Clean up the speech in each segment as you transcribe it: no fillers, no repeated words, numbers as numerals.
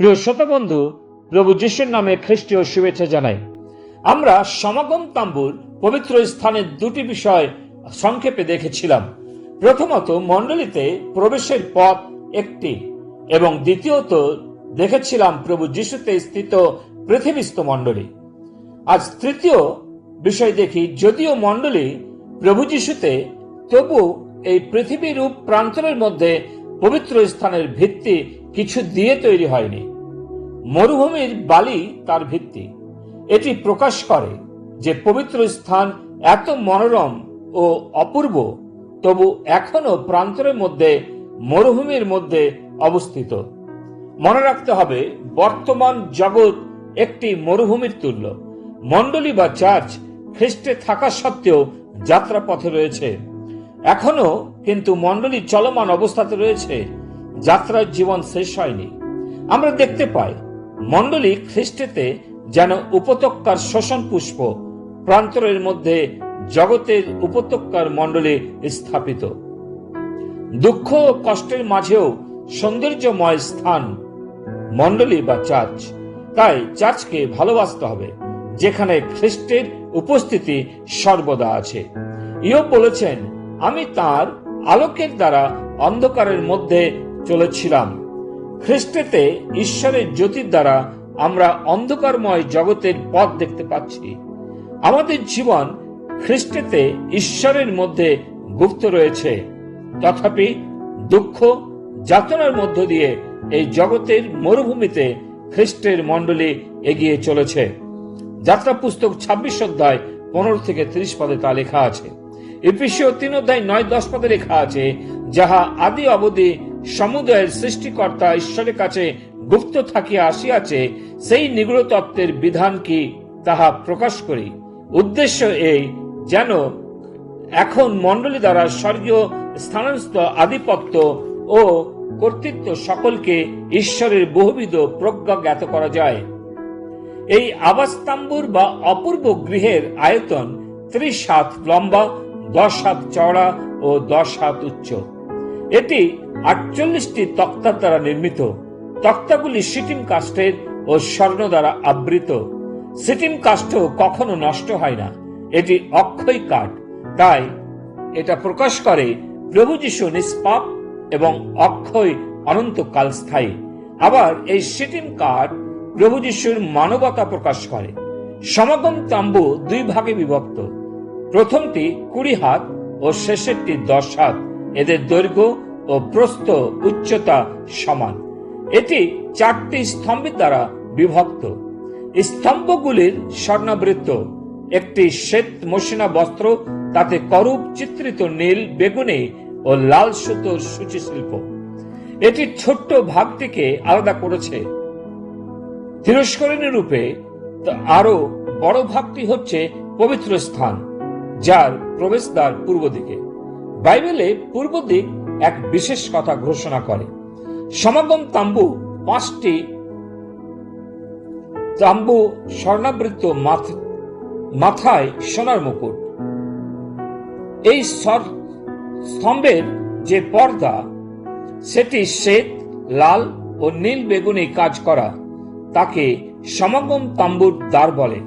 প্রিয় শ্রোতা বন্ধু, প্রভু যিশুর নামে খ্রিস্টীয় শুভেচ্ছা জানাই। আমরা সমাগম তাম্বুর পবিত্র স্থানের দুটি বিষয় সংক্ষেপে দেখেছিলাম। প্রথমত, মণ্ডলীতে প্রবেশের পথ একটি, এবং দ্বিতীয়ত দেখেছিলাম প্রভু যিশুতে স্থিত পৃথিবীস্থ মণ্ডলী। আজ তৃতীয় বিষয় দেখি, যদিও মণ্ডলী প্রভু যিশুতে, তবু এই পৃথিবীরূপ প্রান্তরের মধ্যে পবিত্র স্থানের ভিত্তি কিছু দিয়ে তৈরি হয়নি। মরুভূমির বালি তার ভিত্তি। এটি প্রকাশ করে যে পবিত্র স্থান এত মনোরম ও অপূর্ব, তবু এখনো প্রান্তরের মধ্যে, মরুভূমির মধ্যে অবস্থিত। মনে রাখতে হবে, বর্তমান জগৎ একটি মরুভূমির তুল্য। মণ্ডলী বা চার্চ খ্রিস্টে থাকা সত্ত্বেও যাত্রাপথে রয়েছে। এখনো কিন্তু মণ্ডলী চলমান অবস্থাতে রয়েছে, যাত্রার জীবন শেষ হয়নি। আমরা দেখতে পাই মণ্ডলী খ্রিস্টেতে যেন উপত্যকার শোষণ পুষ্প, প্রান্তরের মধ্যে জগতের উপত্যকার মণ্ডলী স্থাপিত। দুঃখ ও কষ্টের মাঝেও সৌন্দর্যময় স্থান মণ্ডলী বা চার্চ। তাই চার্চকে ভালোবাসতে হবে, যেখানে খ্রিস্টের উপস্থিতি সর্বদা আছে। ইয়োব বলেছেন, আমি তার আলোকের দ্বারা অন্ধকারের মধ্যে চলেছিলাম। খ্রিস্টেতে ঈশ্বরের জ্যোতির দ্বারা আমরা অন্ধকারময় জগতের পথ দেখতে পাচ্ছি। আমাদের জীবন খ্রিস্টেতে ঈশ্বরের মধ্যে গুপ্ত রয়েছে। তথাপি দুঃখ যাতনার মধ্য দিয়ে এই জগতের মরুভূমিতে খ্রিস্টের মণ্ডলী এগিয়ে চলেছে। যাত্রা পুস্তক 26 অধ্যায় 15 থেকে 30 পদে তা লেখা আছে। এফেসীয় 3 অধ্যায় 9-10 পদে লেখা আছে, যাহা আদি অবধি সমুদয়ের সৃষ্টিকর্তা ঈশ্বরের কাছে গুপ্ত থাকিয়া আসিয়াছে, সেই নিগূঢ় তত্ত্বের বিধান কি তাহা প্রকাশ করি। উদ্দেশ্য এই, যেন এখন মণ্ডলী দ্বারা স্বর্গীয় স্থানস্থ আধিপত্য ও কর্তৃত্ব সকলকে ঈশ্বরের বহুবিধ প্রজ্ঞা জ্ঞাত করা যায়। এই আবাসতাম্বুর বা অপূর্ব গৃহের আয়তন 30 হাত লম্বা, 10 হাত চওড়া ও 10 হাত উচ্চ। এটি 48টি তক্তার দ্বারা নির্মিত। তক্তাগুলি সিটিম কাষ্ঠের ও স্বর্ণ দ্বারা আবৃত। সিটিম কাষ্ঠ কখনো নষ্ট হয় না, এটি অক্ষয় কাঠ। তাই এটা প্রকাশ করে প্রভু যিশু নিষ্পাপ এবং অক্ষয়, অনন্তকাল স্থায়ী। আবার এই সিটিম কাঠ প্রভু যিশুর মানবতা প্রকাশ করে। সমাগম তাম্বু দুই ভাগে বিভক্ত। প্রথমটি 20 হাত ও শেষেরটি 10 হাত। এদের দৈর্ঘ্য ও প্রস্থ, উচ্চতা সমান। এটি 4টি স্তম্ভের দ্বারা বিভক্ত। স্তম্ভগুলির স্বর্ণাবৃত। একটি শ্বেত মসৃণা বস্ত্র, তাতে করূপ চিত্রিত নীল, বেগুনি ও লাল সুতোর সূচি শিল্প এটি ছোট্ট ভাগটিকে আলাদা করেছে। তিরস্করণী রূপে আরো বড় ভাগটি হচ্ছে পবিত্র স্থান, যার প্রবেশদ্বার পূর্ব দিকে। বাইবেলে পূর্ব দিক এক বিশেষ কথা ঘোষণা করে। সমাগম তাম্বু 5টি তাম্বু, স্বর্ণাবৃত, মাথায় সোনার মুকুট। এই স্তম্ভের যে পর্দা, সেটি শ্বেত, লাল ও নীল বেগুনি কাজ করা। তাকে সমাগম তাম্বুর দ্বার বলে।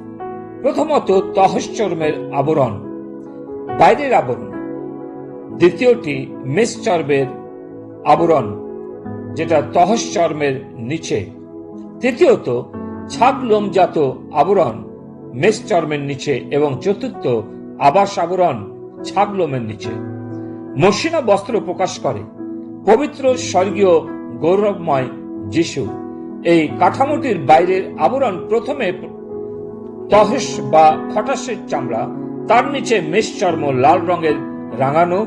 প্রথমত তহশ্চর্মের আবরণ, বাইরের আবরণ। দ্বিতীয়টি মেষচর্মের আবরণ, যেটা তহশ্চর্মের নিচে। তৃতীয়ত ছাগ লোমজাত আবরণ, মেষচর্মের নিচে। এবং চতুর্থ আবাস আবরণ, ছাগ লোমের নিচে। মসৃণা বস্ত্র প্রকাশ করে পবিত্র স্বর্গীয় গৌরবময় যিশু। এই কাঠামোটির বাইরের আবরণ প্রথমে তহস বা খটাসের চামড়া, তার নিচে মেষচর্ম লাল রঙের রাঙানো,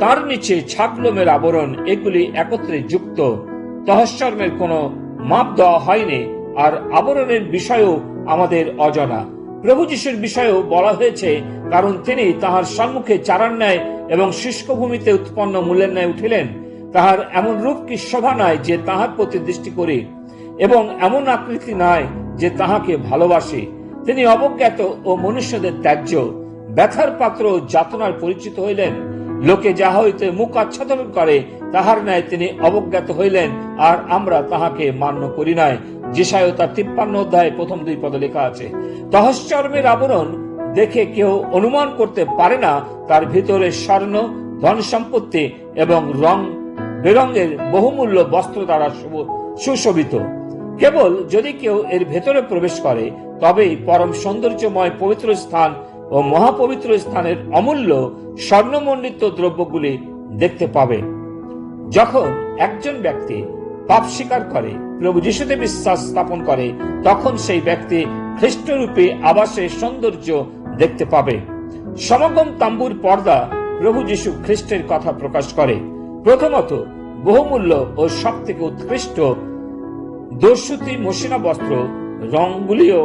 তার নিচে ছাগলোমের আবরণ। এগুলি একত্রে যুক্ত। তহশ্চর্মের কোনো মাপ দেওয়া হয়নি, আর আবরণের বিষয়েও আমাদের অজানা। প্রভু যিশুর বিষয়েও বলা হয়েছে, কারণ তিনি তাহার সম্মুখে চারার ন্যায় এবং শুষ্ক ভূমিতে উৎপন্ন মূলের ন্যায় উঠিলেন। তাহার এমন রূপ কি শোভা নাই যে তাহার প্রতি দৃষ্টি করি, এবং এমন আকৃতি নাই যে তাহাকে ভালোবাসি। তিনি অবজ্ঞাত ও মনুষ্যদের ত্যায্য, ব্যথার পাত্র ও যাতনার পরিচিত হইলেন। লোকে যাহা হইতে মুখ আচ্ছাদন করে তাহার ন্যায় তিনি অবজ্ঞাত হইলেন, আর আমরা তাহাকে মান্য করি নাই। যেসায় তার 53 অধ্যায় প্রথম 2 পদে লেখা আছে, তহশ্চর্মের আবরণ দেখে কেউ অনুমান করতে পারে না তার ভিতরে স্বর্ণ, ধন সম্পত্তি এবং রং বেরঙের বহুমূল্য বস্ত্র দ্বারা সুশোভিত। কেবল যদি কেউ এর ভেতরে প্রবেশ করে তবেই পরম সৌন্দর্যময় পবিত্র স্থান ও মহাপবিত্র স্থানের অমূল্য স্বর্ণমণ্ডিত দ্রব্যগুলি দেখতে পাবে। যখন একজন ব্যক্তি পাপ স্বীকার করে, প্রভু যিশুতে বিশ্বাস স্থাপন করে, তখন সেই ব্যক্তি খ্রিস্টরূপী আবাসের সৌন্দর্য দেখতে পাবে। সমাগম তাম্বুর পর্দা প্রভু যিশু খ্রিস্টের কথা প্রকাশ করে। প্রথমত, বহুমূল্য ও সব থেকে উৎকৃষ্ট দস্যুতি মসিনা বস্ত্র, রঙগুলিও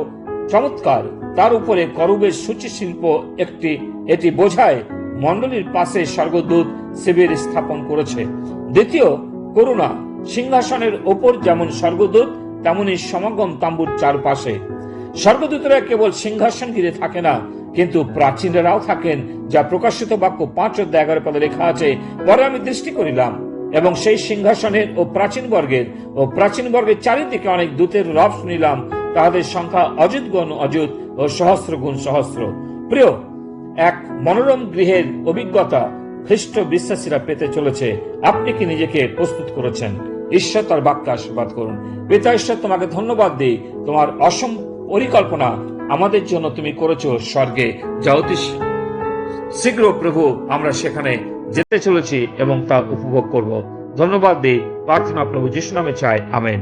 চমৎকার। তার উপরে করুবের সূচি শিল্প এটি বোঝায় মণ্ডলীর পাশে স্বর্গদূত শিবির স্থাপন করেছে। দ্বিতীয়, করুণা। সিংহাসনের ওপর যেমন স্বর্গদূত, তেমনি সমাগম তাম্বুর চারপাশে। স্বর্গদূতরা কেবল সিংহাসন ঘিরে থাকে না, কিন্তু প্রাচীনরাও থাকেন, যা প্রকাশিত বাক্য 5 অধ্যায় 11 পদে লেখা আছে। পরে আমি দৃষ্টি করিলাম, এবং সেই সিংহাসনের ও প্রাচীন বর্গের চারিদিকে অনেক দূতের রব শুনিলাম, তাহাদের সংখ্যা অযুত গুণ অযুত ও সহস্র গুণ সহস্র। প্রিয়, এক মনোরম গৃহের অভিজ্ঞতা খ্রিস্ট বিশ্বাসীরা পেতে চলেছে। আপনি কি নিজেকে প্রস্তুত করেছেন? ঈশ্বর তার বাক্য আশীর্বাদ করুন। পিতা ঈশ্বর, তোমাকে ধন্যবাদ দিই, তোমার অসম পরিকল্পনা আমাদের জন্য তুমি করেছো স্বর্গে, যা অতি শীঘ্র প্রভু আমরা সেখানে যেতে চলেছি এবং তা উপভোগ করব। ধন্যবাদ দিই, প্রার্থনা প্রভু যিশু নামে চাই, আমেন।